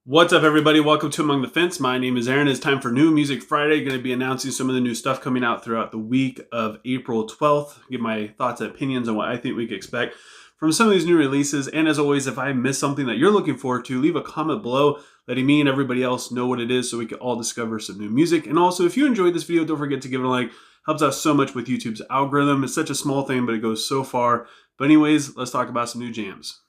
What's up, everybody? Welcome to Among the Fence. My name is Aaron. It's time for New Music Friday. Going to be announcing some of the new stuff coming out throughout the week of April 12th. Give my thoughts and opinions on what I think we can expect from some of these new releases. And as always, if I miss something that you're looking forward to, leave a comment below, letting me and everybody else know what it is so we can all discover some new music. And also, if you enjoyed this video, don't forget to give it a like. Helps out so much with YouTube's algorithm. It's such a small thing, but it goes so far. But anyways, let's talk about some new jams.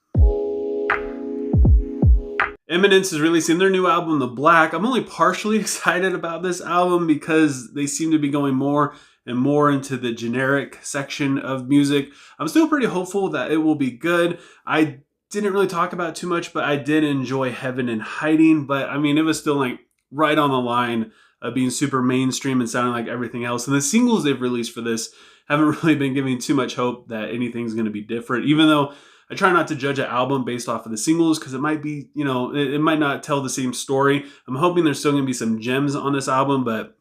Imminence is releasing their new album, The Black. I'm only partially excited about this album because they seem to be going more and more into the generic section of music. I'm still pretty hopeful that it will be good. I didn't really talk about it too much, but I did enjoy Heaven and Hiding. But I mean, it was still like right on the line of being super mainstream and sounding like everything else. And the singles they've released for this haven't really been giving too much hope that anything's going to be different, even though I try not to judge an album based off of the singles because it might be, it might not tell the same story. I'm hoping there's still going to be some gems on this album, but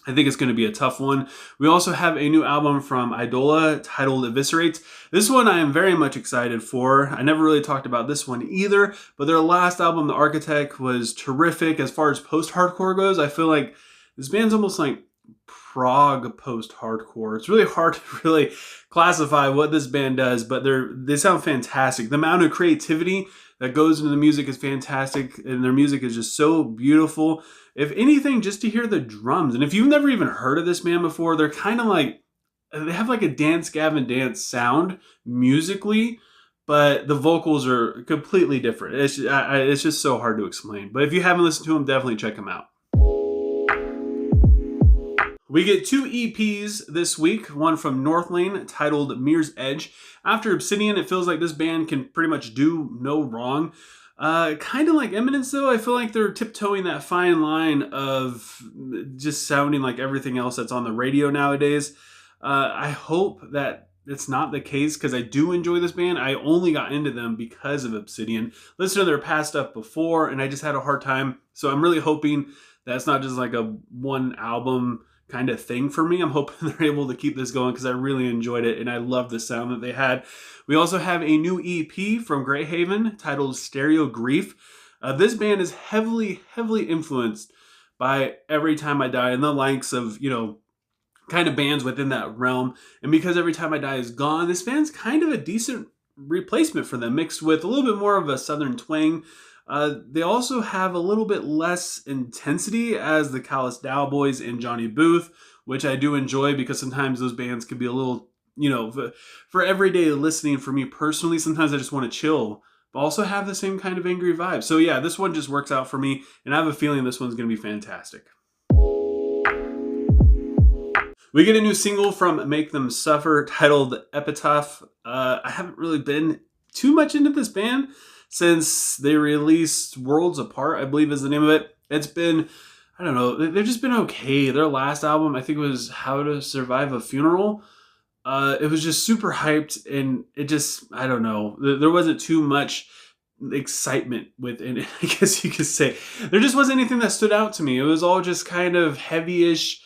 I think it's going to be a tough one. We also have a new album from Eidola titled Eviscerate. This one I am very much excited for. I never really talked about this one either, but their last album, The Architect, was terrific. As far as post-hardcore goes, I feel like this band's almost like prog post-hardcore. It's really hard to really classify what this band does, but they sound fantastic. The amount of creativity that goes into the music is fantastic, and their music is just so beautiful. If anything, just to hear the drums, and if you've never even heard of this band before, they're kind of like, they have like a Dance Gavin Dance sound musically, but the vocals are completely different. It's just so hard to explain. But if you haven't listened to them, definitely check them out. We get two EPs this week, one from Northlane titled Mirror's Edge. After Obsidian, it feels like this band can pretty much do no wrong. Kind of like Imminence, though, I feel like they're tiptoeing that fine line of just sounding like everything else that's on the radio nowadays. I hope that it's not the case because I do enjoy this band. I only got into them because of Obsidian. Listened to their past stuff before, and I just had a hard time. So I'm really hoping that's not just like a one album kind of thing for me. I'm hoping they're able to keep this going because I really enjoyed it and I love the sound that they had. We also have a new EP from Greyhaven titled Stereo Grief. This band is heavily influenced by Every Time I Die and the likes of, kind of bands within that realm. And because Every Time I Die is gone, this band's kind of a decent replacement for them, mixed with a little bit more of a southern twang. They also have a little bit less intensity as the Callous Dowboys and Johnny Booth, which I do enjoy because sometimes those bands can be a little, for everyday listening for me personally, sometimes I just want to chill, but also have the same kind of angry vibe. So yeah, this one just works out for me, and I have a feeling this one's going to be fantastic. We get a new single from Make Them Suffer titled Epitaph. I haven't really been too much into this band since they released Worlds Apart, I believe is the name of it. It's been, I don't know, they've just been okay. Their last album, I think it was How to Survive a Funeral. It was just super hyped, and it just, I don't know, there wasn't too much excitement within it, I guess you could say. There just wasn't anything that stood out to me. It was all just kind of heavy-ish,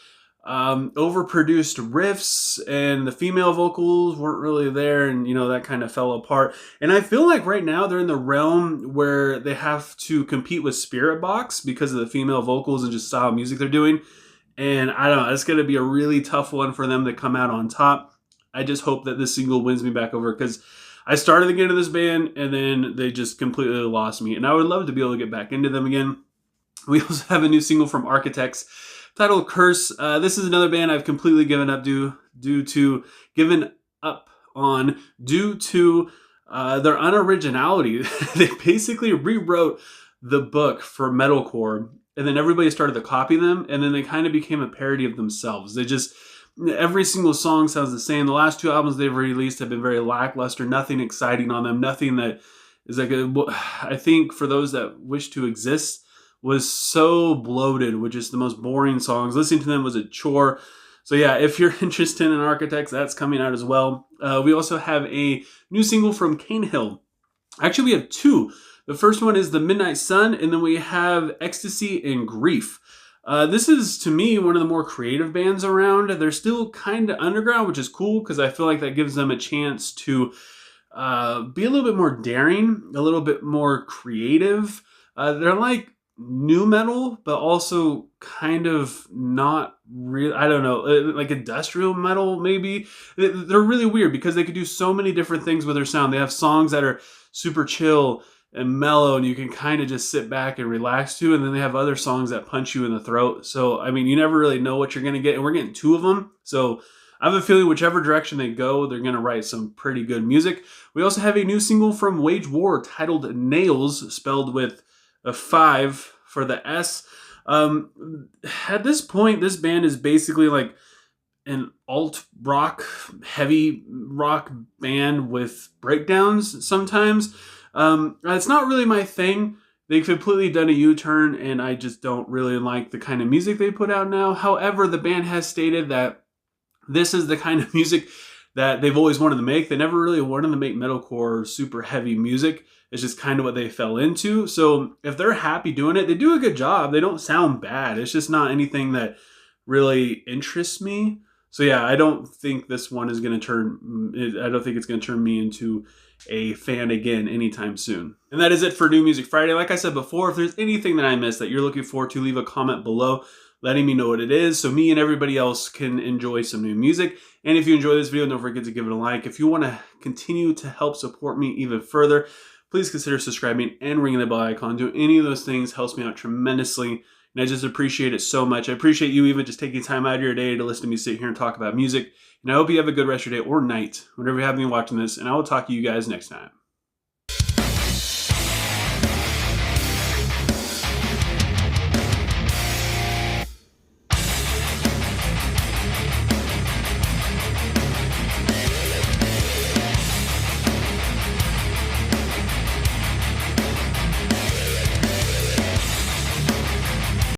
overproduced riffs, and the female vocals weren't really there, and that kind of fell apart. And I feel like right now they're in the realm where they have to compete with Spirit Box because of the female vocals and just style of music they're doing. And I don't know, it's going to be a really tough one for them to come out on top. I just hope that this single wins me back over because I started to get into this band and then they just completely lost me, and I would love to be able to get back into them again. We also have a new single from Architects titled Curse. This is another band I've completely given up due to their unoriginality. They basically rewrote the book for metalcore, and then everybody started to copy them, and then they kind of became a parody of themselves. Every single song sounds the same. The last two albums they've released have been very lackluster, nothing exciting on them, nothing that is I think for those that wish to exist, was so bloated with just the most boring songs. Listening to them was a chore. So yeah, if you're interested in Architects, that's coming out as well. We also have a new single from Canehill. Actually, we have two. The first one is The Midnight Sun, and then we have Ecstasy and Grief. This is, to me, one of the more creative bands around. They're still kind of underground, which is cool because I feel like that gives them a chance to be a little bit more daring, a little bit more creative. They're like new metal, but also kind of not real. I don't know, like industrial metal maybe. They're really weird because they could do so many different things with their sound. They have songs that are super chill and mellow, and you can kind of just sit back and relax to. And then they have other songs that punch you in the throat. So I mean, you never really know what you're gonna get, and we're getting two of them. So I have a feeling whichever direction they go, they're going to write some pretty good music. We also have a new single from Wage War titled Nails, spelled with a 5 for the S. At this point, this band is basically like an alt rock, heavy rock band with breakdowns sometimes. It's not really my thing. They've completely done a U-turn, and I just don't really like the kind of music they put out now. However, the band has stated that this is the kind of music that they've always wanted to make. They never really wanted to make metalcore super heavy music. It's just kind of what they fell into. So if they're happy doing it, they do a good job. They don't sound bad. It's just not anything that really interests me. So yeah, I don't think this one is going to I don't think it's going to turn me into a fan again anytime soon. And that is it for New Music Friday. Like I said before, if there's anything that I missed that you're looking forward to, leave a comment below letting me know what it is so me and everybody else can enjoy some new music. And if you enjoy this video, don't forget to give it a like. If you want to continue to help support me even further, please consider subscribing and ringing the bell icon. Doing any of those things helps me out tremendously, and I just appreciate it so much. I appreciate you even just taking time out of your day to listen to me sit here and talk about music. And I hope you have a good rest of your day or night, whenever you have me watching this, and I will talk to you guys next time.